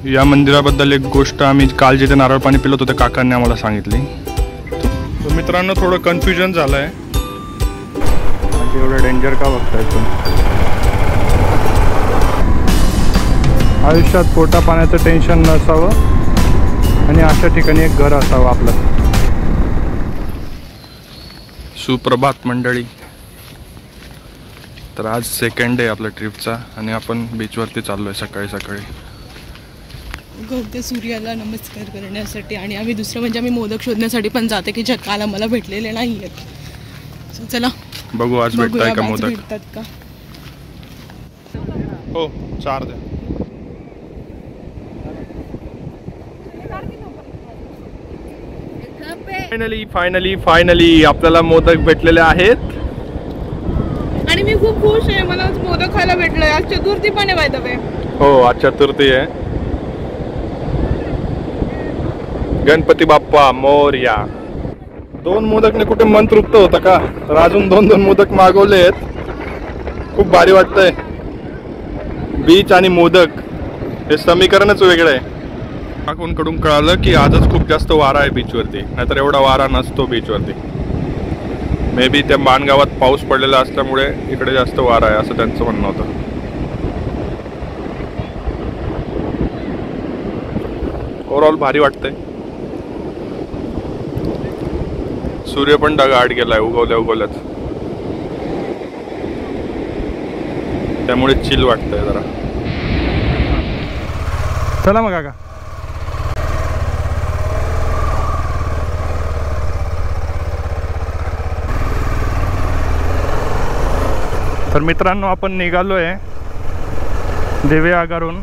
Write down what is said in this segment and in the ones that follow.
या मंदिराबद्दल एक गोष्ट आम्ही काल जिथे नारळ पाणी पिलं होतं त्या काकांनी आम्हाला सांगितली. तर मित्रांनो थोडं कन्फ्युजन झालं आहे. एवढं डेंजर का बघताय तुम्ही? आयुष्यात पोटा पाण्याचं टेन्शन नसावं आणि अशा ठिकाणी एक घर असावं आपलं. सुप्रभात मंडळी. तर आज सेकंड डे आपल्या ट्रिपचा आणि आपण बीचवरती चाललो आहे सकाळी सकाळी उगवत्या सूर्याला नमस्कार करण्यासाठी. आणि आम्ही दुसरं म्हणजे आम्ही मोदक शोधण्यासाठी पण जाते की ज्या काल आम्हाला भेटलेले नाही आहेत. चला बघू आज भेटताय का मोदक. भेटतात का? हो 4 दे. फायनली आपल्याला मोदक भेटलेले आहेत आणि मी खूप खुश आहे. मला आज मोदक खायला भेटलंय. आज चतुर्थी पण आहे बाय द वे. हो आज चतुर्थी आहे. गणपती बाप्पा मोरया. 2 मोदकने कुठे मन तृप्त होतं का? तर अजून 2 मोदक मागवले आहेत. खूप भारी वाटतंय. बीच आणि मोदक हे समीकरणच वेगळं आहे. काकूंकडून कळालं की आजच खूप जास्त वारा आहे बीचवरती, नाहीतर एवढा वारा नसतो बीचवरती. मे बी त्या माणगावात पाऊस पडलेला असल्यामुळे इकडे जास्त वारा आहे असं त्यांचं म्हणणं होतं. ओव्हरऑल भारी वाटतंय. सूर्य पण ढगाआड गेलाय उगवल्याच, त्यामुळे चिल वाटतंय जरा. चला मग काका. तर मित्रांनो आपण निघालोय दिवेआगारहून.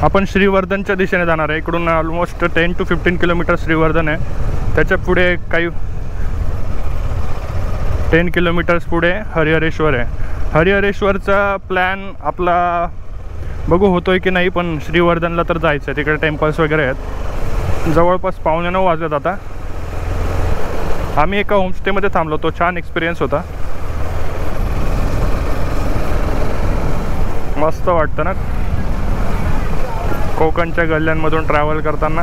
आपण श्रीवर्धनच्या दिशेने जाणार आहे. इकडून ऑलमोस्ट 10 to 15 किलोमीटर श्रीवर्धन आहे. त्याच्या पुढे काही 10 किलोमीटर्स पुढे हरिहरेश्वर आहे. हरिहरेश्वरचा प्लॅन आपला बघू होतोय की नाही, पण श्रीवर्धनला तर जायचं आहे. तिकडे टेम्पल्स वगैरे आहेत. जवळपास 8:45 वाजलेत आता. आम्ही एका होमस्टेमध्ये थांबलो होतो. छान एक्सपिरियन्स होता. मस्त वाटतं ना कोकणच्या गल्ल्यांमधून ट्रॅव्हल करताना.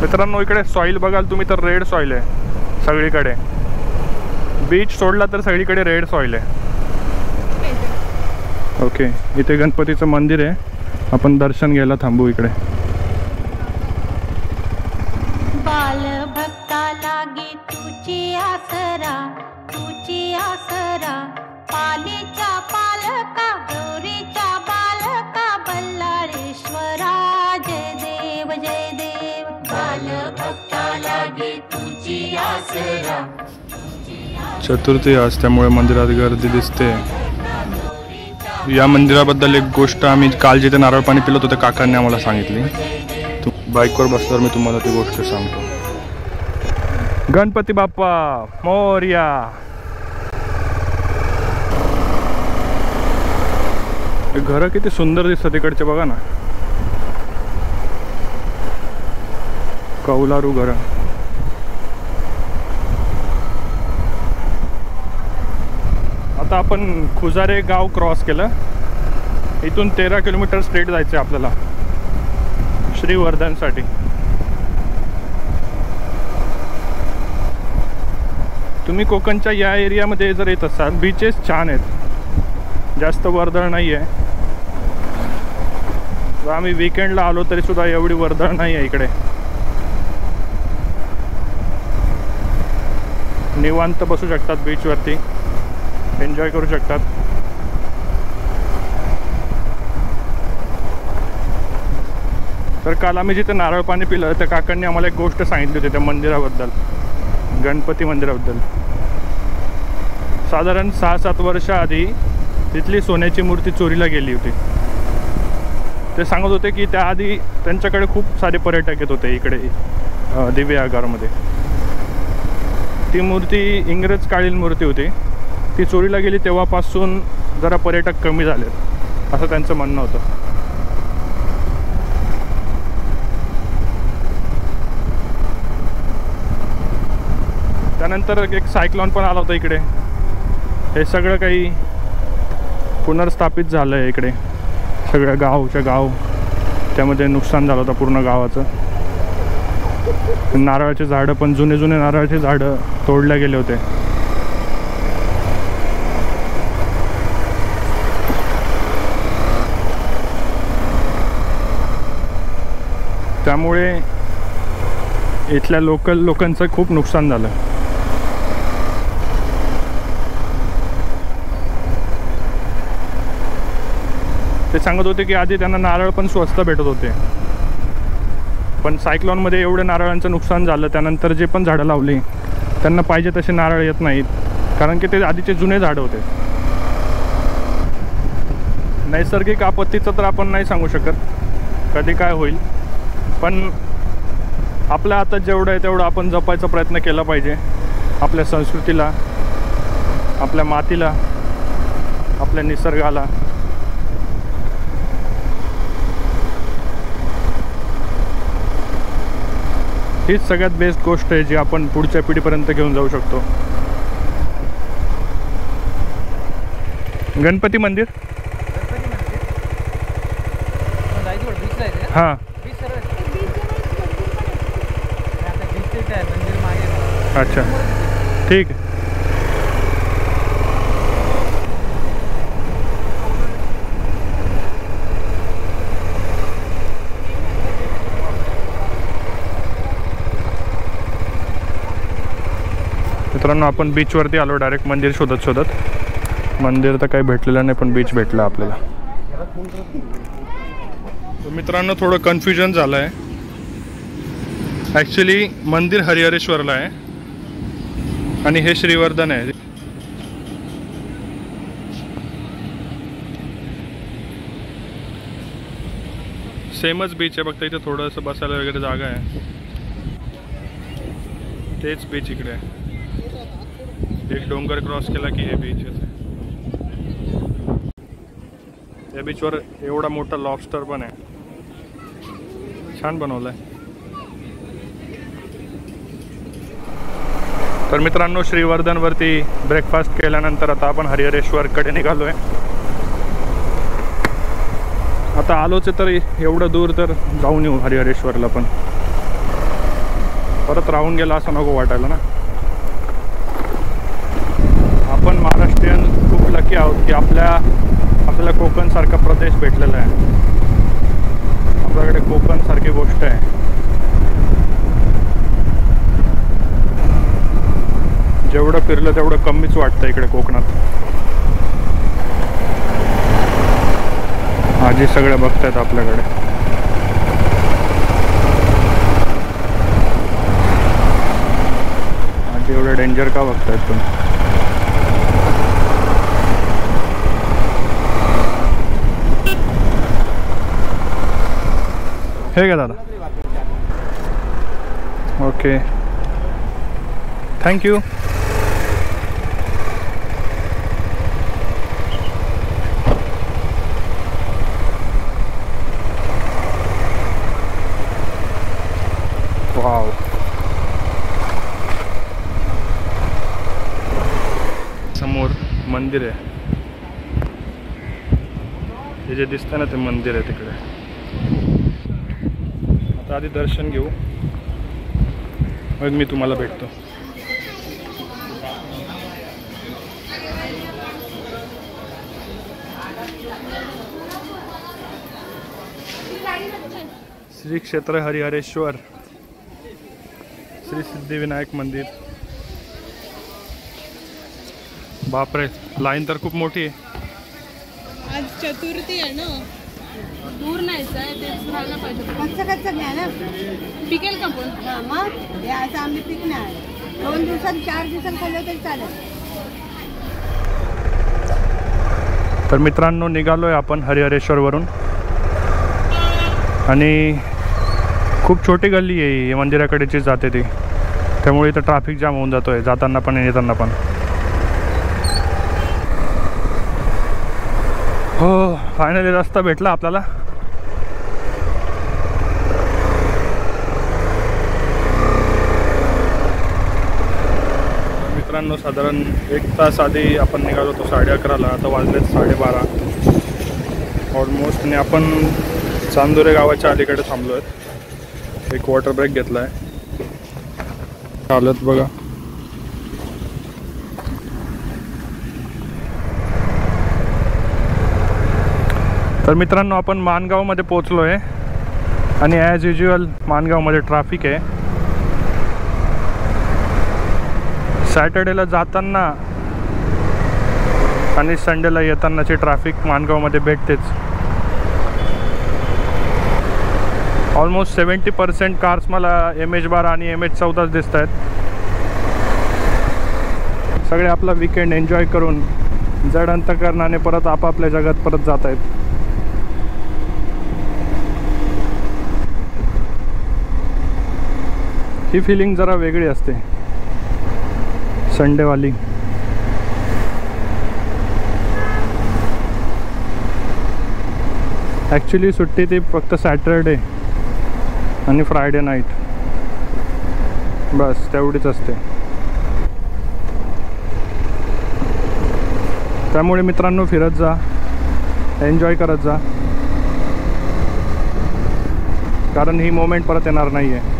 मित्रांनो इकडे सॉईल बघाल तुम्ही तर रेड सॉईल आहे सगळीकडे. बीच सोडला तर सगळीकडे रेड सॉईल आहे. ओके इथे गणपतीचं मंदिर आहे. आपण दर्शन घ्यायला थांबू इकडे. बाल भक्ता लागे तुझी आसरा पालीच्या पालका गौरीच्या बालका बल्लाळेश्वरा. जय देव बाल भक्ता लागे तुझी आसरा. चतुर्थी आज त्यामुळे मंदिरात गर्दी दिसते. या मंदिराबद्दल एक गोष्ट आम्ही काल जिथे नारळ पाणी पिलं होतं त्या काकांनी आम्हाला सांगितली. बाईकवर बसल्यावर मी तुम्हाला ती गोष्ट सांगतो. गणपती बाप्पा मोरया. घरं किती सुंदर दिसतात तिकडचे बघा ना. कौलारू घरं. आता आपण खुजारे गाव क्रॉस केलं. इथून 13 किलोमीटर स्ट्रेट जायचं आहे आपल्याला श्रीवर्धनसाठी. तुम्ही कोकणच्या या एरियामध्ये जर येत असाल, बीचेस छान आहेत, जास्त वर्दळ नाही आहे. आम्ही वीकेंडला आलो तरी सुद्धा एवढी वर्दळ नाही आहे इकडे. निवांत बसू शकतात बीचवरती, एन्जॉय करू शकतात. तर काल आम्ही जिथे नारळ पाणी पिलं त्या काकांनी आम्हाला एक गोष्ट सांगितली होती त्या मंदिराबद्दल, गणपती मंदिराबद्दल. साधारण 6-7 वर्ष आधी तिथली सोन्याची मूर्ती चोरीला गेली होती. ते सांगत होते की त्याआधी त्यांच्याकडे खूप सारे पर्यटक येत होते इकडे दिवेआगारमध्ये. ती मूर्ती इंग्रज काळीन मूर्ती होती. ती चोरीला गेली तेव्हापासून जरा पर्यटक कमी झालेत. असं त्यांचं म्हणणं होतं. त्यानंतर एक सायक्लॉन पण आला होता इकडे. हे सगळं काही पुनर्स्थापित झालं आहे इकडे, सगळ्या गाव त्यामध्ये नुकसान झालं होतं पूर्ण गावाचं. नारळाचे झाडं पण जुने नारळाचे झाडं तोडले गेले होते. त्यामुळे इथल्या लोकल लोकांचं खूप नुकसान झालं. ते सांगत होते की आधी त्यांना नारळ पण स्वस्त भेटत होते, पण सायक्लॉनमध्ये एवढं नारळांचं नुकसान झालं. त्यानंतर जे पण झाडं लावली त्यांना पाहिजे तसे नारळ येत नाहीत, कारण की ते आधीचे जुने झाडं होते. नैसर्गिक आपत्तीचं तर आपण नाही सांगू शकत कधी काय होईल, पण आपल्या हातात जेवढं आहे तेवढं आपण जपायचा प्रयत्न केला पाहिजे. आपल्या संस्कृतीला, आपल्या मातीला, आपल्या निसर्गाला. हीच सगळ्यात बेस्ट गोष्ट आहे जी आपण पुढच्या पिढीपर्यंत घेऊन जाऊ शकतो. गणपती मंदिर हां, अच्छा ठीक आहे. मित्रांनो, आपण बीचवरती आलो डायरेक्ट मंदिर शोधत. मंदिर तर काही भेटलेलं नाही, पण बीच भेटलं आपल्याला. मित्रांनो, थोडं कन्फ्युजन झालं आहे. ॲक्च्युली मंदिर हरिहरेश्वरला आहे आणि हे श्रीवर्धन आहे. सेमच बीच आहे, फक्त इथे थोडंसं बसायला वगैरे जागा आहे. तेच बीच इकडे आहे. एक डोंगर क्रॉस केला की हे बीच आहे. या बीचवर एवढा मोठा लॉबस्टर पण आहे, छान बनवलाय. तर मित्रांनो, श्रीवर्धनवरती ब्रेकफास्ट केल्यानंतर आता आपण हरिहरेश्वरकडे निघालोय. आता आलोच आहे तर एवढं दूर तर जाऊन येऊ हरिहरेश्वरला, पण परत राहून गेला असं नको वाटायला ना. आपण महाराष्ट्रीयन खूप लकी आहोत की आपल्याला कोकणसारखा प्रदेश भेटलेला आहे. आपल्याकडे कोकणसारखी गोष्ट आहे. जेवढं फिरलं तेवढं कमीच वाटतं इकडे कोकणात. आजी सगळे बघतायत आपल्याकडे. आजी एवढं डेंजर का बघतायत तुम्ही? हे का दादा? Okay, thank you. वाव, समोर मंदिर आहे. हे जे दिसतं ना ते मंदिर आहे तिकडे. आता आधी दर्शन घेऊ, मग मी तुम्हाला भेटतो. श्री क्षेत्र हरिहरेश्वर, श्री सिद्धिविनायक मंदिर. बापरे, लाईन तर खूप मोठी आहे. आज चतुर्थी आहे ना, दूर नाही जाय, तेच खायला पाहिजे. कच्चं घ्या ना, पिकेल का पण? हां, मग हे असं आम्ही पिकणार 2 दिवसात 4 दिवसात खाल्लं तरी चालेल. तर मित्रांनो, निघालोय आपण हरिहरेश्वरवरून आणि खूप छोटी गल्ली आहे मंदिराकडेची जाते ती, त्यामुळे इथं ट्रॅफिक जाम होऊन जातोय जाताना पण येताना पण. हो, फायनली रस्ता भेटला आपल्याला. मित्रांनो साधारण 1 तास आधी आपण निघालो होतो 11:30ला. आता वाजलेत 12:30 ऑलमोस्ट. आणि आपण चांदुरे गावाच्या अलीकडे थांबलो आहेत. एक वॉटर ब्रेक घेतला आहे. चालत बघा. तर मित्रांनो आपण माणगावमध्ये पोचलो आहे आणि ॲज युज्युअल माणगावमध्ये ट्रॅफिक आहे. सॅटर्डेला जाताना आणि संडेला येतानाची ट्रॅफिक माणगावमध्ये भेटतेच. ऑलमोस्ट 70% कार्स मला MH12 आणि MH14 दिसत आहेत. सगळे आपला विकेंड एन्जॉय करून जड अंतकरणाने परत आपापल्या जगात परत जात आहेत. ही फिलिंग जरा वेगळी असते संडेवाली. ॲक्च्युली सुट्टी ती फक्त सॅटरडे आणि फ्रायडे नाईट, बस तेवढीच असते. त्यामुळे मित्रांनो फिरत जा, एन्जॉय करत जा, कारण ही मोमेंट परत येणार नाही आहे.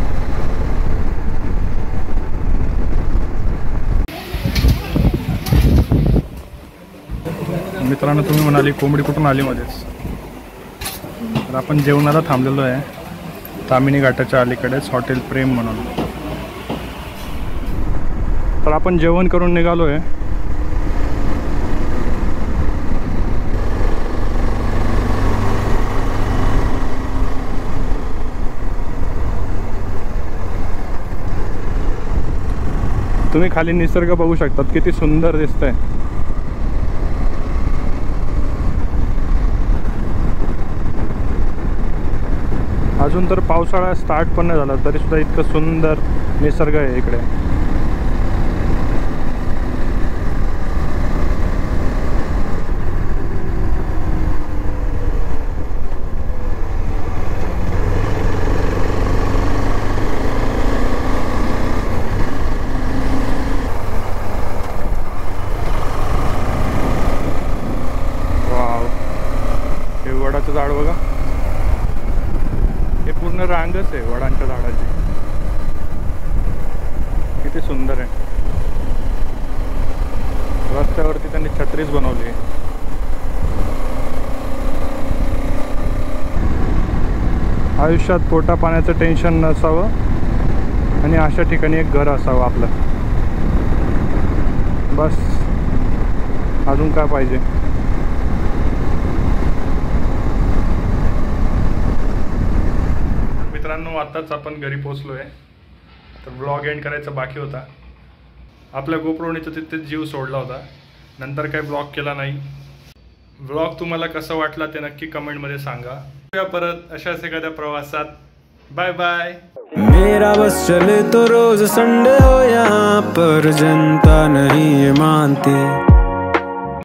मित्रांनो तुम्ही म्हणाली कोंबडी कुठून आली मध्येच. तर आपण जेवणाला थांबलेलो आहे तामिनी घाटाच्या अलीकडेच हॉटेल प्रेम म्हणून. तर आपण जेवण करून निघालो आहे. तुम्ही खाली निसर्ग बघू शकतात, किती सुंदर दिसतंय. अजून तर पावसाळा स्टार्ट पण नाही झाला तरी सुद्धा इतकं सुंदर निसर्ग आहे इकडे. वाव, हे वडाचं झाड बघा, हे पूर्ण रांगच आहे वडांच्या झाडाची. किती सुंदर आहे. रस्त्यावरती त्यांनी छत्रीच बनवली आहे. आयुष्यात पोटा पाण्याचं टेन्शन नसावं आणि अशा ठिकाणी एक घर असावं आपलं, बस. अजून काय पाहिजे. मित्रांनो आताच आपण घरी पोचलो आहे. तर व्लॉग एंड करायचा बाकी होता. आपल्या गोप्रोने तर तिथेच जीव सोडला होता, नंतर काही व्लॉग केला नाही. व्लॉग तुम्हाला कसा वाटला ते नक्की कमेंटमध्ये सांगा. परत अशाच एखाद्या प्रवासात. Bye bye. मेरा बस चले तो रोज संडे हो, यहाँ पर जनता नहीं मानती.